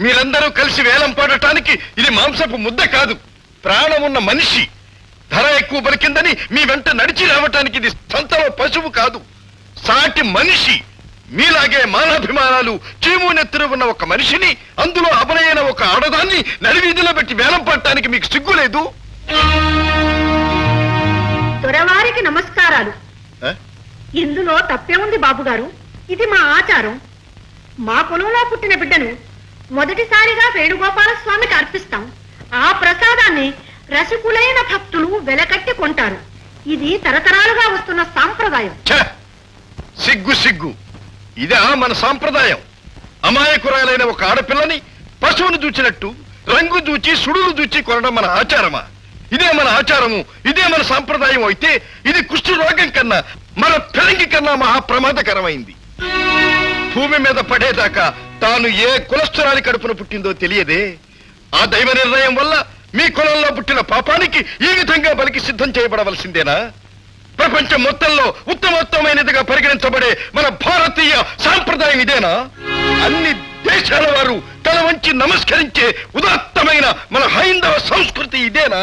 మీరందరూ కలిసి వేలం పాడటానికి ఇది మాంసపు ముద్ద కాదు, ప్రాణమున్న మనిషి. ధర ఎక్కువ పలికిందని మీ వెంట నడిచి రావటానికి ఇది సంతలో పశువు కాదు, సాటి మనిషి. మీలాగే మానాభిమానాలు చీము నెత్తురు ఉన్న ఒక మనిషిని, అందులో అబలైన ఒక ఆడదాన్ని నడివీధిలో పెట్టి వేలం పడటానికి మీకు సిగ్గులేదు? దొరవారికి నమస్కారాలు. ఇందులో తప్పే ఉంది బాబుగారు, ఇది మా ఆచారం. మా పొలంలో పుట్టిన బిడ్డను మొదటిసారిగా వేణుగోపాల స్వామికి అర్పిస్తాం. ఆ ప్రసాదాన్ని రసికులైన భక్తులు వెలకట్టి కొంటారు. ఇది తరతరాలుగా వస్తున్న సాంప్రదాయం. సిగ్గు సిగ్గు, ఇదా మన సాంప్రదాయం? అమాయకురాలైన ఒక ఆడపిల్లని పశువును చూచినట్టు రంగు చూచి సుడులు చూచి కొనడం మన ఆచారమా? ఇదే మన ఆచారము, ఇదే మన సాంప్రదాయం అయితే ఇది కుష్ఠ రోగం కన్నా, మన పెరంగి కన్నా మహా ప్రమాదకరమైంది. భూమి మీద పడేదాకా తాను ఏ కులస్థురాలి కడుపున పుట్టిందో తెలియదే. ఆ దైవ నిర్ణయం వల్ల మీ కులంలో పుట్టిన పాపానికి ఈ విధంగా బలికి సిద్ధం చేయబడవలసిందేనా? ప్రపంచం మొత్తంలో ఉత్తమోత్తమైనదిగా పరిగణించబడే మన భారతీయ సాంప్రదాయం ఇదేనా? అన్ని దేశాల వారు తల వంచి నమస్కరించే ఉదాత్తమైన మన హైందవ సంస్కృతి ఇదేనా?